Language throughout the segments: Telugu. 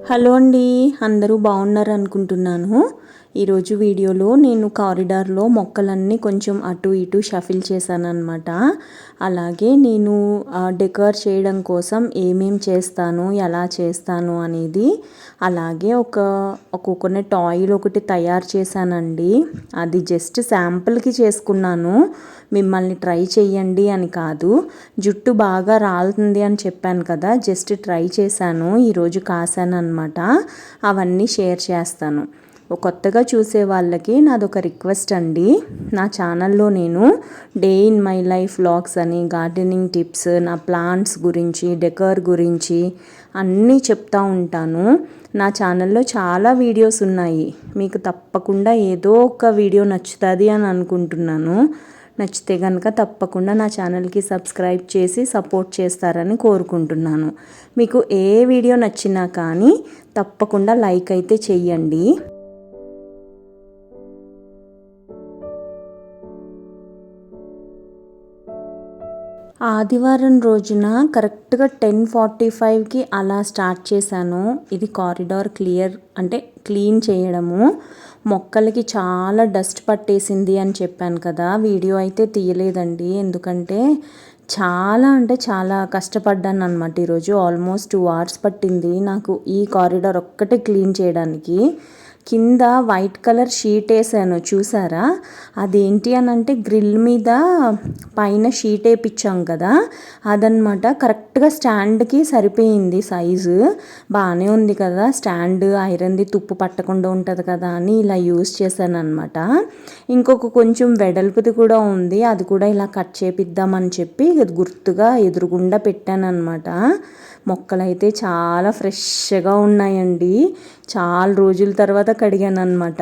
హలో అండి, అందరూ బాగున్నారు అనుకుంటున్నాను. ఈరోజు వీడియోలో నేను కారిడార్లో మొక్కలన్నీ కొంచెం అటు ఇటు షఫిల్ చేశాను అనమాట. అలాగే నేను డెకర్ చేయడం కోసం ఏమేం చేస్తాను, ఎలా చేస్తాను అనేది, అలాగే ఒక కోకోనట్ ఆయిల్ ఒకటి తయారు చేశానండి. అది జస్ట్ శాంపుల్కి చేసుకున్నాను, మిమ్మల్ని ట్రై చెయ్యండి అని కాదు. జుట్టు బాగా రాలుతుంది అని చెప్పాను కదా, జస్ట్ ట్రై చేశాను, ఈరోజు కాసాను అనమాట. అవన్నీ షేర్ చేస్తాను. కొత్తగా చూసే వాళ్ళకి నాదొక రిక్వెస్ట్ అండి. నా ఛానల్లో నేను day in my life vlogs అని, గార్డెనింగ్ టిప్స్, నా ప్లాంట్స్ గురించి, డెకర్ గురించి అన్నీ చెప్తూ ఉంటాను. నా ఛానల్లో చాలా వీడియోస్ ఉన్నాయి. మీకు తప్పకుండా ఏదో ఒక వీడియో నచ్చుతుంది అని అనుకుంటున్నాను. నచ్చితే కనుక తప్పకుండా నా ఛానల్కి సబ్స్క్రైబ్ చేసి సపోర్ట్ చేస్తారని కోరుకుంటున్నాను. మీకు ఏ వీడియో నచ్చినా కానీ తప్పకుండా లైక్ అయితే చెయ్యండి. ఆదివారం రోజున కరెక్ట్గా 10:45కి అలా స్టార్ట్ చేశాను. ఇది కారిడార్ క్లీన్ చేయడము. మొక్కలకి చాలా డస్ట్ పట్టేసింది అని చెప్పాను కదా, వీడియో అయితే తీయలేదండి. ఎందుకంటే చాలా కష్టపడ్డాను అనమాట. ఈరోజు ఆల్మోస్ట్ 2 hours పట్టింది నాకు ఈ కారిడార్ ఒక్కటే క్లీన్ చేయడానికి. కింద వైట్ కలర్ షీట్ వేసాను, చూసారా? అదేంటి అని అంటే గ్రిల్ మీద పైన షీట్ వేయించాం కదా, అదనమాట. కరెక్ట్గా స్టాండ్కి సరిపోయింది సైజు. బాగానే ఉంది కదా స్టాండ్, ఐరన్ది తుప్పు పట్టకుండా ఉంటుంది కదా అని ఇలా యూజ్ చేశాను అనమాట. ఇంకొక కొంచెం వెడల్పుది కూడా ఉంది, అది కూడా ఇలా కట్ చేపిద్దామని చెప్పి గుర్తుగా ఎదురుగుండా పెట్టాను అనమాట. మొక్కలైతే చాలా ఫ్రెష్గా ఉన్నాయండి. చాలా రోజుల తర్వాత కడిగాను అనమాట.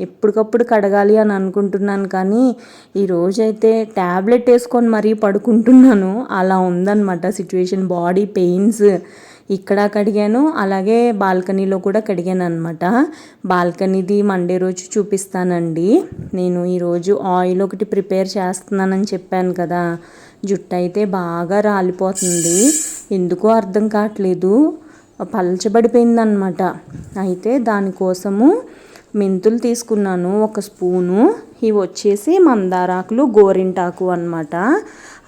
ఎప్పటికప్పుడు కడగాలి అని అనుకుంటున్నాను, కానీ ఈరోజైతే ట్యాబ్లెట్ వేసుకొని మరీ పడుకుంటున్నాను. అలా ఉందన్నమాట సిచ్యువేషన్. Body pains. ఇక్కడ కడిగాను, అలాగే బాల్కనీలో కూడా కడిగాను అనమాట. బాల్కనీది మండే రోజు చూపిస్తానండి. నేను ఈరోజు ఆయిల్ ఒకటి ప్రిపేర్ చేస్తున్నానని చెప్పాను కదా, జుట్టు అయితే బాగా రాలిపోతుంది. ఎందుకో అర్థం కావట్లేదు, పలచబడిపోయిందనమాట. అయితే దానికోసము మెంతులు తీసుకున్నాను 1 స్పూను. ఇవి వచ్చేసి మందారాకులు, గోరింటాకు అనమాట.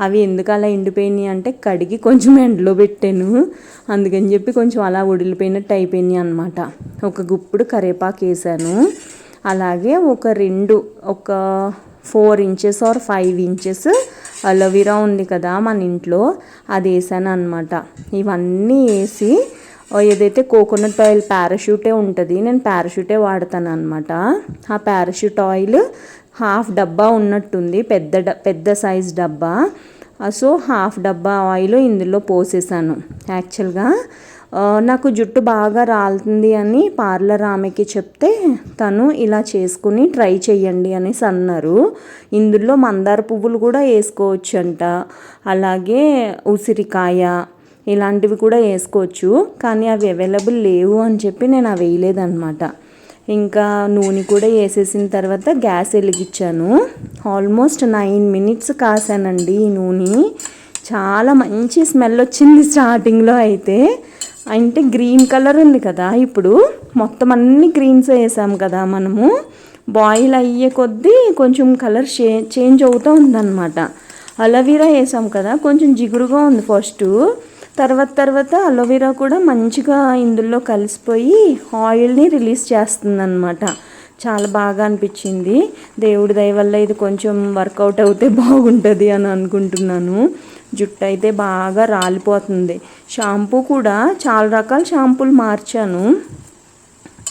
అవి ఎందుకు అలా ఎండిపోయినాయి అంటే కడిగి కొంచెం ఎండలో పెట్టాను, అందుకని చెప్పి కొంచెం అలా ఉడిలిపోయినట్టు అయిపోయినాయి అనమాట. ఒక గుప్పుడు కరివేపాకు వేసాను. అలాగే ఒక 4 inches or 5 inches అలోవెరా ఉంది కదా మన ఇంట్లో, అది వేసాను అనమాట. ఇవన్నీ వేసి ఏదైతే కోకోనట్ ఆయిల్ పారాషూటే ఉంటుంది, నేను పారాషూటే వాడతాను అనమాట. ఆ పారాషూట్ ఆయిల్ 1/2 డబ్బా ఉన్నట్టుంది, పెద్ద సైజ్ డబ్బా. సో 1/2 డబ్బా ఆయిల్ ఇందులో పోసేసాను. యాక్చువల్గా నాకు జుట్టు బాగా రాలుతుంది అని పార్లర్ ఆమెకి చెప్తే తను ఇలా చేసుకుని ట్రై చెయ్యండి అనేసి అన్నారు. ఇందులో మందార పువ్వులు కూడా వేసుకోవచ్చు అంట, అలాగే ఉసిరికాయ ఇలాంటివి కూడా వేసుకోవచ్చు, కానీ అవి అవైలబుల్ లేవు అని చెప్పి నేను అవి వేయలేదన్నమాట. ఇంకా నూనె కూడా వేసేసిన తర్వాత గ్యాస్ వెలిగించాను. ఆల్మోస్ట్ 9 minutes కాసానండి ఈ నూనె. చాలా మంచి స్మెల్ వచ్చింది స్టార్టింగ్లో అయితే. అంటే గ్రీన్ కలర్ ఉంది కదా, ఇప్పుడు మొత్తం అన్ని గ్రీన్స్ వేసాం కదా మనము, బాయిల్ అయ్యే కొద్దీ కొంచెం కలర్ చేంజ్ అవుతూ ఉందన్నమాట. అలోవెరా వేసాం కదా, కొంచెం జిగురుగా ఉంది ఫస్ట్, తర్వాత అలోవెరా కూడా మంచిగా ఇందులో కలిసిపోయి ఆయిల్ని రిలీజ్ చేస్తుందన్నమాట. చాలా బాగా అనిపించింది. దేవుడి దయ వల్ల ఇది కొంచెం వర్కౌట్ అవుతే బాగుంటుంది అని అనుకుంటున్నాను. జుట్టు అయితే బాగా రాలిపోతుంది. షాంపూ కూడా చాలా రకాల షాంపూలు మార్చాను,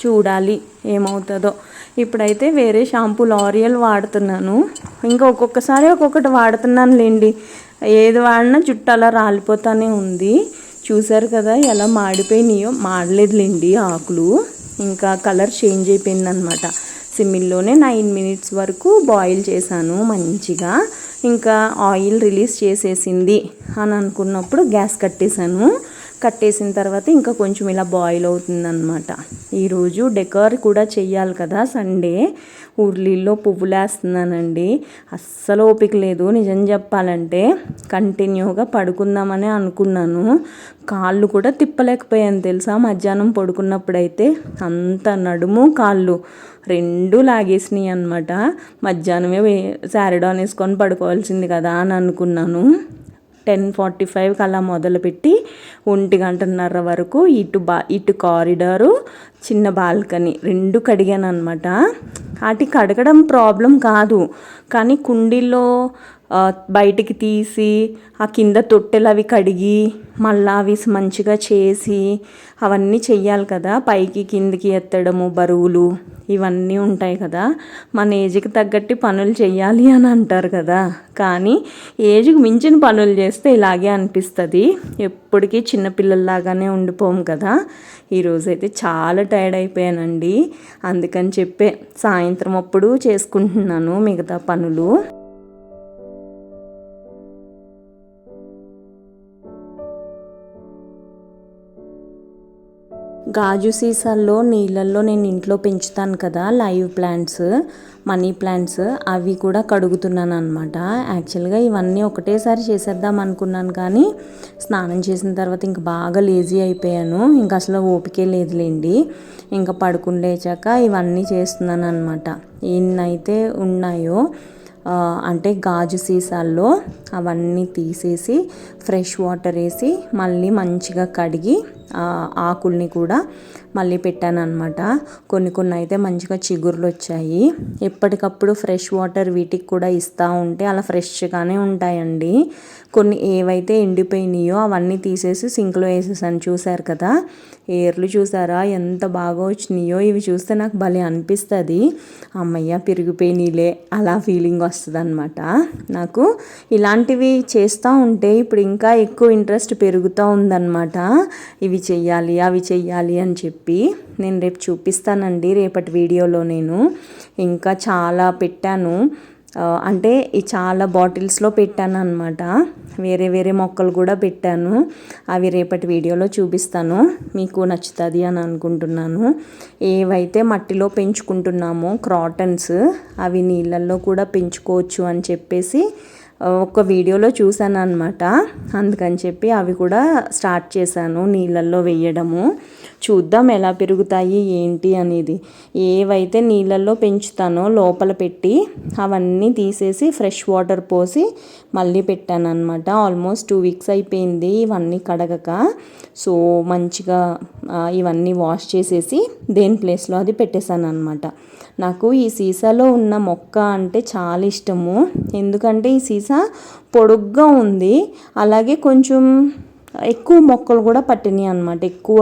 చూడాలి ఏమవుతుందో. ఇప్పుడైతే వేరే షాంపూ లారియల్ వాడుతున్నాను. ఇంకా ఒక్కొక్కసారి ఒక్కొక్కటి వాడుతున్నాను లేండి. ఏది వాడినా జుట్టు అలా రాలిపోతూనే ఉంది. చూసారు కదా ఎలా మాడిపోయినాయో. మాడలేదులేండి ఆకులు, ఇంకా కలర్ చేంజ్ అయిపోయిందనమాట. సిమ్మిల్లోనే 9 minutes వరకు బాయిల్ చేశాను మంచిగా. ఇంకా ఆయిల్ రిలీజ్ చేసేసింది అని అనుకున్నప్పుడు గ్యాస్ కట్టేశాను. కట్టేసిన తర్వాత ఇంకా కొంచెం ఇలా బాయిల్ అవుతుందన్నమాట. ఈరోజు డెకర్ కూడా చెయ్యాలి కదా, సండే. ఉర్లీలో పువ్వులు వేస్తున్నానండి. అస్సలు ఓపిక లేదు నిజం చెప్పాలంటే. కంటిన్యూగా పడుకుందామని అనుకున్నాను, కాళ్ళు కూడా తిప్పలేకపోయాను తెలుసా. మధ్యాహ్నం పడుకున్నప్పుడైతే అంత నడుము కాళ్ళు రెండూ లాగేసినాయి అనమాట. మధ్యాహ్నమే శారీడాన్ వేసుకొని పడుకోవాల్సింది కదా అని అనుకున్నాను. 10:45కి అలా మొదలుపెట్టి 1:30 వరకు ఇటు కారిడారు, చిన్న బాల్కనీ రెండు కడిగాను అనమాట. వాటి కడగడం ప్రాబ్లం కాదు, కానీ కుండీల్లో బయటికి తీసి ఆ కింద తొట్టెలు అవి కడిగి మళ్ళీ అవి మంచిగా చేసి అవన్నీ చెయ్యాలి కదా. పైకి కిందికి ఎత్తడము, బరువులు ఇవన్నీ ఉంటాయి కదా. మన ఏజ్కి తగ్గట్టు పనులు చెయ్యాలి అని అంటారు కదా, కానీ ఏజ్కి మించిన పనులు చేస్తే ఇలాగే అనిపిస్తుంది. ఎప్పటికీ చిన్నపిల్లల్లాగానే ఉండిపోము కదా. ఈరోజైతే చాలా టైర్డ్ అయిపోయానండి. అందుకని చెప్పే సాయంత్రం అప్పుడు చేసుకుంటున్నాను మిగతా పనులు. గాజు సీసాల్లో నీళ్ళల్లో నేను ఇంట్లో పెంచుతాను కదా లైవ్ ప్లాంట్స్, మనీ ప్లాంట్స్, అవి కూడా కడుగుతున్నాను అనమాట. యాక్చువల్గా ఇవన్నీ ఒకటేసారి చేసేద్దాం అనుకున్నాను, కానీ స్నానం చేసిన తర్వాత ఇంకా బాగా లేజీ అయిపోయాను. ఇంకా అసలు ఓపికే లేదులేండి. ఇంకా పడుకుని లేచాక ఇవన్నీ చేస్తున్నాను అనమాట. ఎన్నైతే ఉన్నాయో అంటే గాజు సీసాల్లో అవన్నీ తీసేసి ఫ్రెష్ వాటర్ వేసి మళ్ళీ మంచిగా కడిగి ఆకుల్ని కూడా మళ్ళీ పెట్టాను అనమాట. కొన్ని అయితే మంచిగా చిగుర్లు వచ్చాయి. ఎప్పటికప్పుడు ఫ్రెష్ వాటర్ వీటికి కూడా ఇస్తూ ఉంటే అలా ఫ్రెష్గానే ఉంటాయండి. కొన్ని ఏవైతే ఎండిపోయినాయో అవన్నీ తీసేసి సింక్లో వేసేసాను. చూసారు కదా ఏర్లు, చూసారా ఎంత బాగా వచ్చినాయో. ఇవి చూస్తే నాకు భలే అనిపిస్తుంది, అమ్మయ్య పెరిగిపోయినాయిలే అలా ఫీలింగ్ వస్తుంది అనమాట నాకు. ఇలాంటివి చేస్తూ ఉంటే ఇప్పుడు ఇంకా ఎక్కువ ఇంట్రెస్ట్ పెరుగుతూ ఉందన్నమాట. ఇవి చెయ్యాలి అవి చెయ్యాలి అని చెప్పి. నేను రేపు చూపిస్తానండి రేపటి వీడియోలో. నేను ఇంకా చాలా పెట్టాను, అంటే ఈ చాలా బాటిల్స్లో పెట్టాను అనమాట. వేరే వేరే మొక్కలు కూడా పెట్టాను, అవి రేపటి వీడియోలో చూపిస్తాను. మీకు నచ్చుతుంది అని అనుకుంటున్నాను. ఏవైతే మట్టిలో పెంచుకుంటున్నామో క్రాటన్స్, అవి నీళ్ళల్లో కూడా పెంచుకోవచ్చు అని చెప్పేసి ఒక వీడియోలో చూశాను అనమాట. అందుకని చెప్పి అవి కూడా స్టార్ట్ చేశాను నీళ్ళల్లో వేయడము. చూద్దాం ఎలా పెరుగుతాయి ఏంటి అనేది. ఏవైతే నీళ్ళల్లో పెంచుతానో లోపల పెట్టి అవన్నీ తీసేసి ఫ్రెష్ వాటర్ పోసి మళ్ళీ పెట్టాను అనమాట. ఆల్మోస్ట్ 2 వీక్స్ అయిపోయింది ఇవన్నీ కడగక. సో మంచిగా ఇవన్నీ వాష్ చేసేసి దేని ప్లేస్లో అది పెట్టేశాను అనమాట. నాకు ఈ సీసాలో ఉన్న మొక్క అంటే చాలా ఇష్టము, ఎందుకంటే ఈ సీసా పొడుగ్గా ఉంది, అలాగే కొంచెం ఎక్కువ మొక్కలు కూడా పట్టినాయి అనమాట, ఎక్కువ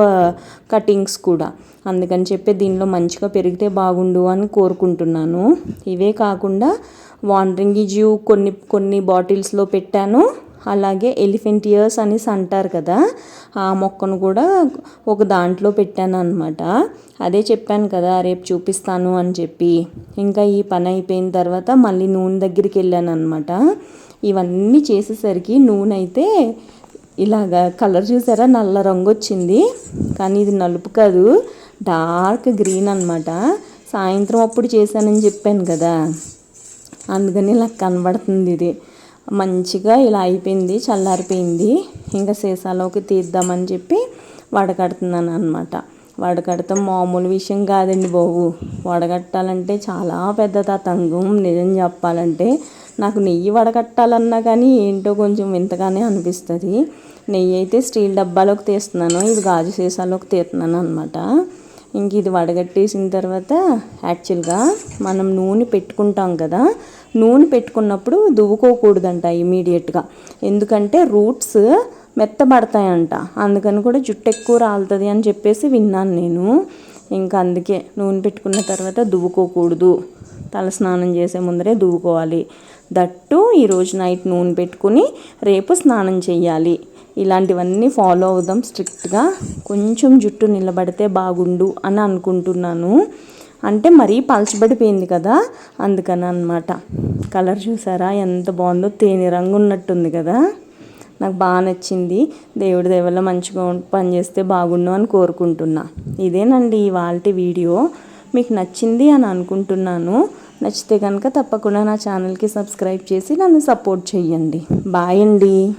కటింగ్స్ కూడా. అందుకని చెప్పి దీనిలో మంచిగా పెరిగితే బాగుండు అని కోరుకుంటున్నాను. ఇవే కాకుండా వాండరింగ్ జ్యూ కొన్ని బాటిల్స్లో పెట్టాను. అలాగే ఎలిఫెంట్ ఇయర్స్ అనేసి అంటారు కదా, ఆ మొక్కను కూడా ఒక దాంట్లో పెట్టాను అనమాట. అదే చెప్పాను కదా రేపు చూపిస్తాను అని చెప్పి. ఇంకా ఈ పని అయిపోయిన తర్వాత మళ్ళీ నూనె దగ్గరికి వెళ్ళాను అనమాట. ఇవన్నీ చేసేసరికి నూనె అయితే ఇలాగా కలర్ చూసారా, నల్ల రంగు వచ్చింది, కానీ ఇది నలుపు కాదు, డార్క్ గ్రీన్ అనమాట. సాయంత్రం అప్పుడు చేశానని చెప్పాను కదా, అందుకని ఇలా కనబడుతుంది. ఇది మంచిగా ఇలా అయిపోయింది, చల్లారిపోయింది. ఇంకా సీసాలోకి తీద్దామని చెప్పి వడకడుతున్నాను అనమాట. వడకడతాం మామూలు విషయం కాదండి బాబు. వడగట్టాలంటే చాలా పెద్ద తతంగం నిజం చెప్పాలంటే. నాకు నెయ్యి వడకట్టాలన్నా కానీ ఏంటో కొంచెం వింతగానే అనిపిస్తుంది. నెయ్యి అయితే స్టీల్ డబ్బాలోకి తీస్తున్నాను, ఇది గాజు సీసాలోకి తీస్తున్నాను అనమాట. ఇంక ఇది వడగట్టేసిన తర్వాత యాక్చువల్గా మనం నూనె పెట్టుకుంటాం కదా, నూనె పెట్టుకున్నప్పుడు దువ్వుకోకూడదంట ఇమీడియట్గా, ఎందుకంటే రూట్స్ మెత్తబడతాయంట. అందుకని కూడా జుట్టు ఎక్కువ రాలుతుంది అని చెప్పేసి విన్నాను నేను. ఇంకా అందుకే నూనె పెట్టుకున్న తర్వాత దువ్వుకోకూడదు, తల స్నానం చేసే ముందరే దువ్వుకోవాలి. దట్టు ఈరోజు నైట్ నూనె పెట్టుకుని రేపు స్నానం చేయాలి. ఇలాంటివన్నీ ఫాలో అవుదాం స్ట్రిక్ట్గా. కొంచెం జుట్టు నిలబడితే బాగుండు అని అనుకుంటున్నాను. అంటే మరీ పలచబడిపోయింది కదా, అందుకని అన్నమాట. కలర్ చూసారా ఎంత బాగుందో, తేనె రంగు ఉన్నట్టుంది కదా. నాకు బాగా నచ్చింది. దేవుడి దయ వల్ల మంచిగా పనిచేస్తే బాగుండు అని కోరుకుంటున్నా. ఇదేనండి ఇవాల్టి వీడియో. మీకు నచ్చింది అని అనుకుంటున్నాను. నచ్చితే కనుక తప్పకుండా నా ఛానల్కి సబ్స్క్రైబ్ చేసి నన్ను సపోర్ట్ చేయండి. బాయ్ అండి.